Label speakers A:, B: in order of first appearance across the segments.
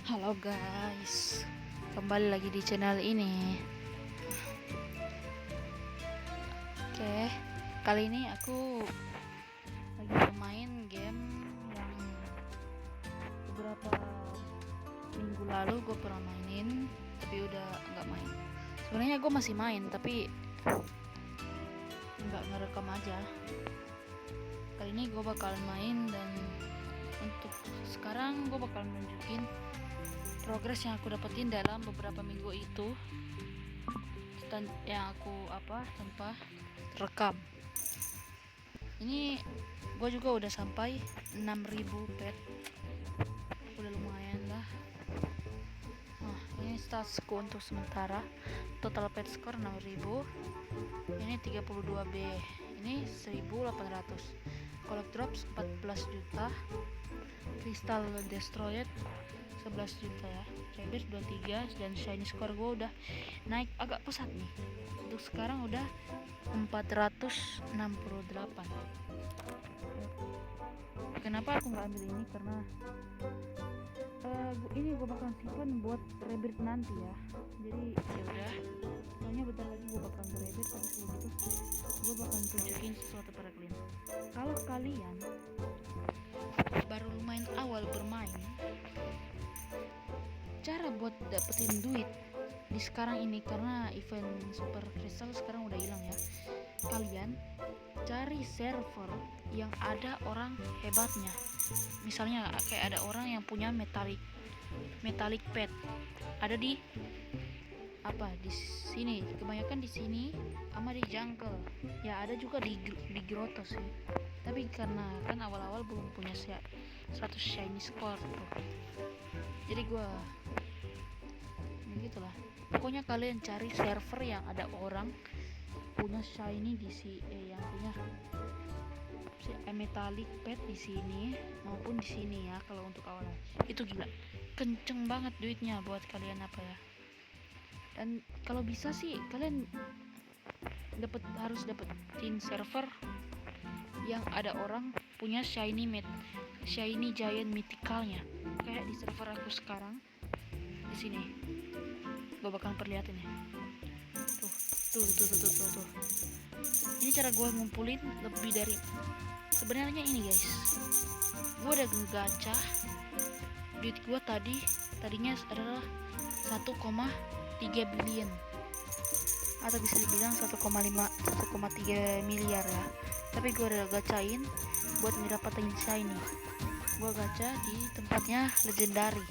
A: Halo guys, kembali lagi di channel ini. Oke, kali ini aku lagi bermain game yang beberapa minggu lalu gue pernah mainin, tapi udah nggak main. Sebenarnya gue masih main, tapi nggak ngerekam aja. Kali ini gue bakalan main, dan untuk sekarang gue bakalan nunjukin progres yang aku dapetin dalam beberapa minggu itu, yang aku tanpa rekam. Ini gue juga udah sampai 6.000 pet, udah lumayan lah. Nah, ini statsku untuk sementara, total pet score 6.000. Ini 32B, ini 1.800. Collect drops 14 juta, crystal destroyed 11 juta ya, rebirth 23, dan shiny score gue udah naik agak pesat nih. Untuk sekarang udah 468. Kenapa aku nggak ambil ini? Karena ini gue bakal simpan buat rebirth nanti ya. Jadi ya udah, soalnya bentar lagi gue bakal rebirth. Tapi sebelum itu gue bakal tunjukin sesuatu pada kalian. Kalau kalian baru lumayan awal bermain, cara buat dapetin duit di sekarang ini, karena event super crystal sekarang udah hilang ya, kalian cari server yang ada orang hebatnya. Misalnya kayak ada orang yang punya metallic pet, ada di di sini, kebanyakan di sini sama di jungle ya, ada juga di grotto sih. Tapi karena kan awal-awal belum punya 100 shiny score tuh, jadi gua gitulah. Pokoknya kalian cari server yang ada orang punya shiny di yang punya metallic pet di sini maupun di sini ya. Kalau untuk awal itu gila kenceng banget duitnya buat kalian ya. Dan kalau bisa sih kalian harus dapetin server yang ada orang punya shiny giant mythicalnya, kayak di server aku sekarang di sini. Gue bakal perlihatin ya. Tuh. Ini cara gue ngumpulin lebih dari, sebenarnya ini guys, gue udah gacha. Duit gue tadinya adalah 1,3 billion, atau bisa dibilang 1,3 miliar ya. Tapi gue udah gacain buat ngedapetin shiny. Gue gacha di tempatnya legendary.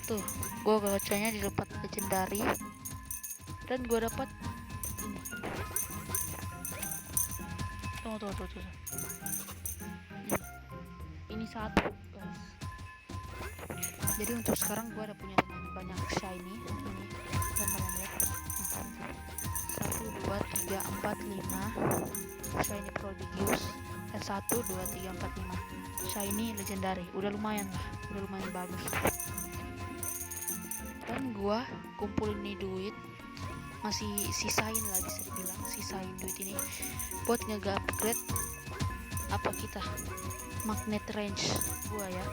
A: Tuh, gue gacanya di tempat legendary, dan gue dapat ini. Tuh. Ini satu guys. Jadi untuk sekarang gue udah punya banyak shiny. Ini kalian lihat. 1, 2, 3, 4, 5 shiny prodigious, dan 1, 2, 3, 4, 5 shiny legendary. Udah lumayan bagus. Dan gua kumpulin nih duit, masih sisain lah, bisa dibilang sisain duit ini buat nge-upgrade magnet range gua ya.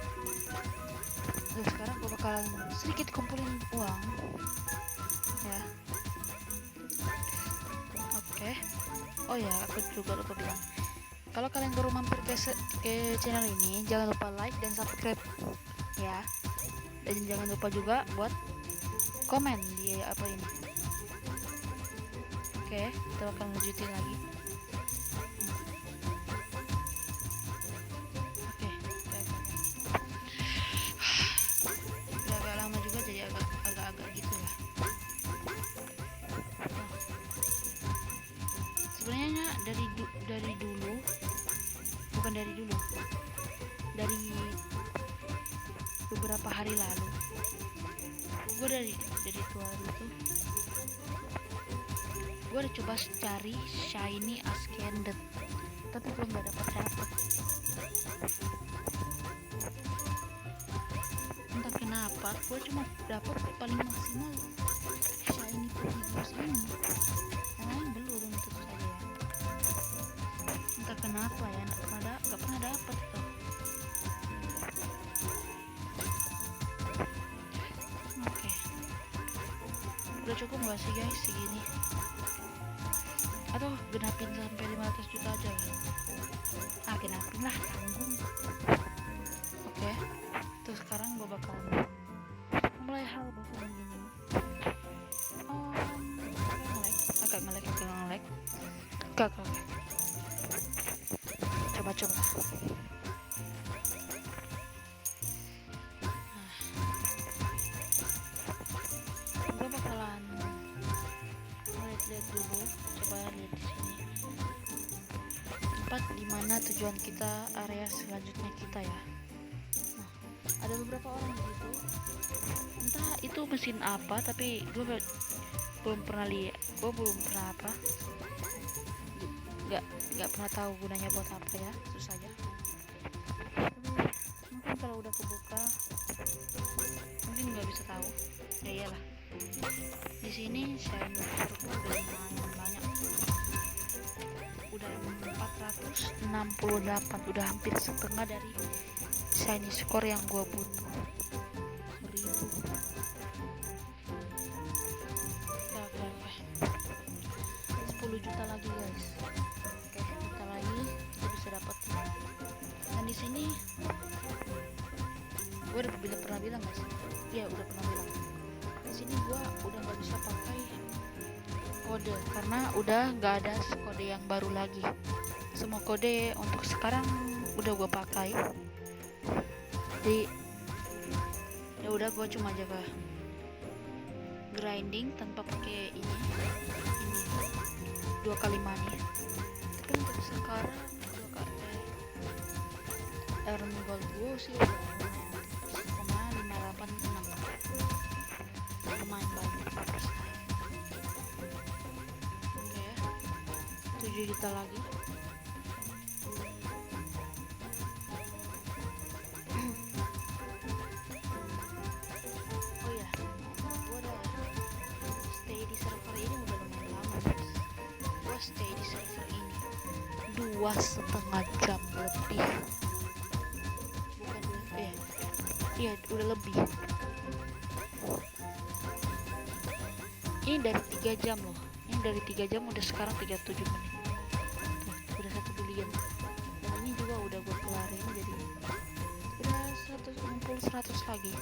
A: Terus sekarang gua bakalan sedikit kumpulin uang ya. Oke. Oh ya, aku juga lupa bilang, kalau kalian baru mampir ke channel ini, jangan lupa like dan subscribe ya. Dan jangan lupa juga buat komen di ini. Oke, kita bakal lanjutin lagi. Oke. Udah agak lama juga, jadi agak gitu ya. Sebenarnya dari dulu, dari beberapa hari lalu, gue dari tua itu gue udah coba cari shiny Ascended, tapi belum dapet. Entah kenapa gue cuma dapat paling maksimal shiny Prodigious ini, yang lain belum, tentu saja ya. Entah kenapa ya, gak pernah dapet tuh. Udah cukup gak sih guys segini? Atau genapin sampai 500 juta aja lah. Genapin lah, tanggung. Oke. Terus sekarang gue bakal mulai hal baru begini. Agak ngelag. Oke. Coba. Gue bakalan lihat dulu. Coba lihat di sini. Tempat dimana tujuan kita, area selanjutnya kita ya. Nah, ada beberapa orang gitu. Entah itu mesin apa, tapi gue belum pernah lihat. Gue belum pernah apa. Nggak pernah tahu gunanya buat apa ya, susah aja. Mungkin kalau udah kebuka mungkin nggak bisa tahu ya. Iyalah, di sini saya udah lumayan banyak, udah 468, udah hampir setengah dari shiny score yang gua butuh. 1000. Oke. 10 juta lagi guys. Dapat. Dan di sini gue udah pernah bilang guys. Iya, udah pernah bilang. Di sini gue udah nggak bisa pakai kode karena udah nggak ada kode yang baru lagi. Semua kode untuk sekarang udah gue pakai. Jadi ya udah, gue cuma jaga grinding tanpa pakai ini 2 kali money. Tapi untuk sekarang earn gold gue sih udah 586, lumayan banyak, bagus. Oke, 7 juta lagi. Oh ya, gue udah stay di server ini udah lumayan lama guys. Gue stay di server ini 2,5 jam lebih. Iya, udah lebih. Ini dari 3 jam loh. Ini dari 3 jam udah sekarang 37 menit. Tuh, udah 1 billion. Dan ini juga udah gue kelarin, jadi udah 100 lagi.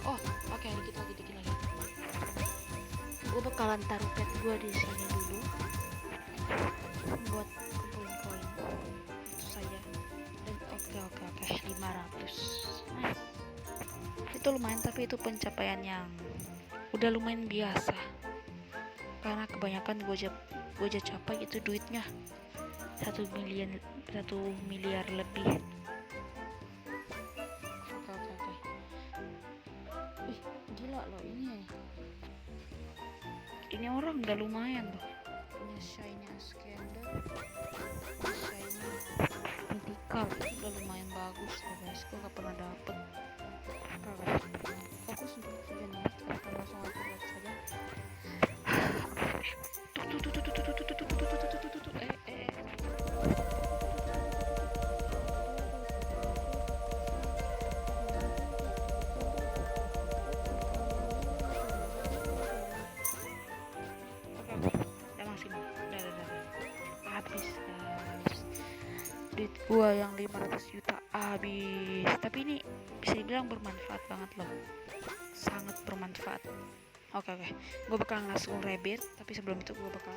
A: Oh, oke, dikit lagi. Gue bakalan taruh pet gue di sini dulu buat kumpulin koin itu saja. Dan oke 500. Nah, itu lumayan, tapi itu pencapaian yang udah lumayan biasa karena kebanyakan gue aja capai itu duitnya 1 miliar lebih. Oke. Wih, gila loh ini orang udah lumayan loh, punya shiny Askender, shiny mythical, udah lumayan bagus loh guys. Gue gak pernah dapet. Fokus untuk tujuan ini, kita langsung aja lihat saja. Habis guys, duit gua yang 500 juta habis. Tapi ini bisa dibilang bermanfaat banget loh, sangat bermanfaat. Oke, gue bakal langsung rebit, tapi sebelum itu gue bakal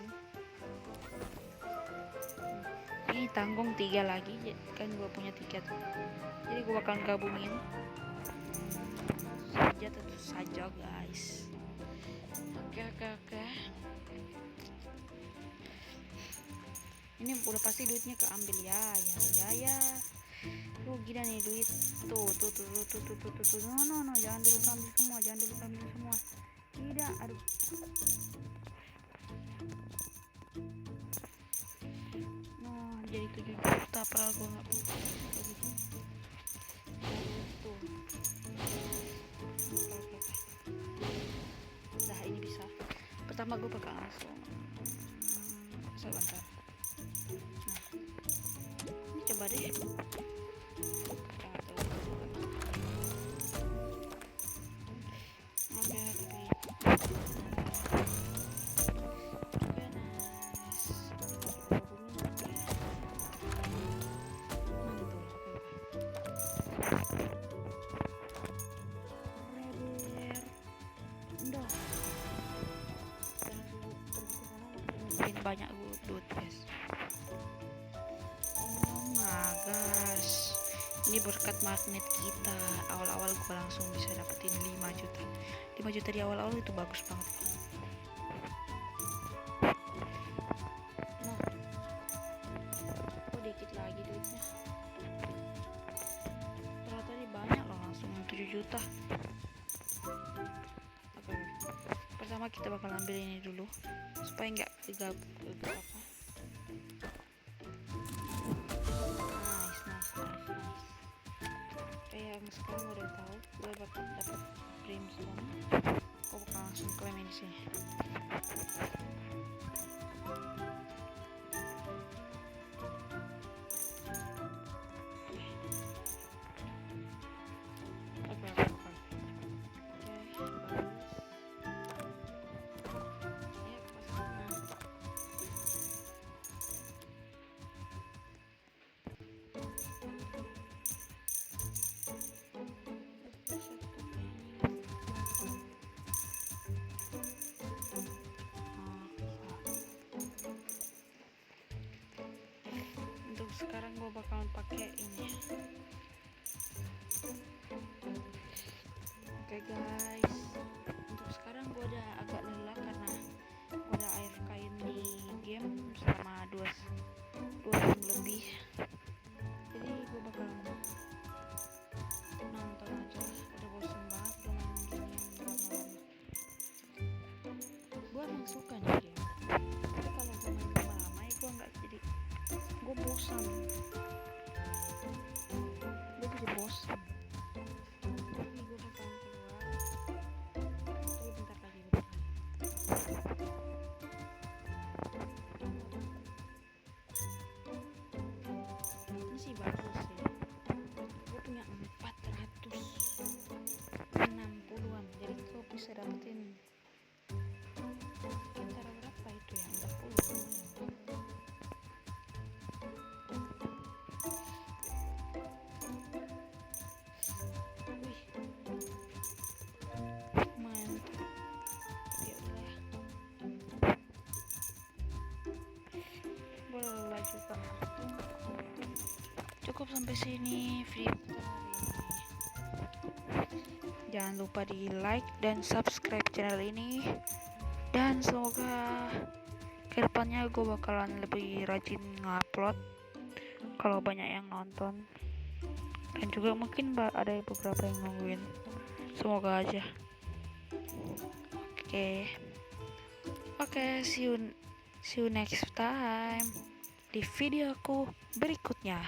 A: ini tanggung 3 lagi kan, gue punya tiket, jadi gue bakal gabungin tentu saja guys. Oke. Ini udah pasti duitnya keambil ya. Tuh gila nih duit. Tuh. No, jangan dulu ambil semua. Tidak, aduh. No, jadi 7 juta padahal gue nggak punya. Tuh. Nah, ini bisa. Pertama gue bakal langsung sebentar. Ini coba deh. Oke, banyak duit guys. Oh my gosh, ini berkat magnet kita. Awal-awal gua langsung bisa dapetin 5 juta. 5 juta di awal-awal itu bagus banget. Nah, kok dikit lagi duitnya. Ternyata ini banyak loh, langsung 7 juta. Oke. Pertama kita bakal ambil ini dulu supaya nggak gabung apa. Nice. Yang sekarang udah tahu gue bakal dapat brimstone. Gue bakal langsung klaim ini sih. Sekarang gue bakalan pakai ini. Oke guys, untuk sekarang gue udah agak lelah karena gue udah AFK di game selama 2 jam lebih. Jadi gue bakalan nonton aja, udah bosan banget gue main game yang lama-lama. Gue emang suka nih game, tapi kalau gue main lama-lama ya gue nggak, jadi gue bosan. Ini gue bakalan keluar, tapi bentar lagi gue ini sih bagus sih. Gue punya 460-an, jadi gue bisa dapetin sekitar berapa itu ya, 40. Juga cukup sampai sini video kita hari ini. Jangan lupa di like dan subscribe channel ini, dan semoga kedepannya gue bakalan lebih rajin ngupload kalau banyak yang nonton, dan juga mungkin ada beberapa yang nungguin. Semoga aja. Oke, see you next time di videoku berikutnya.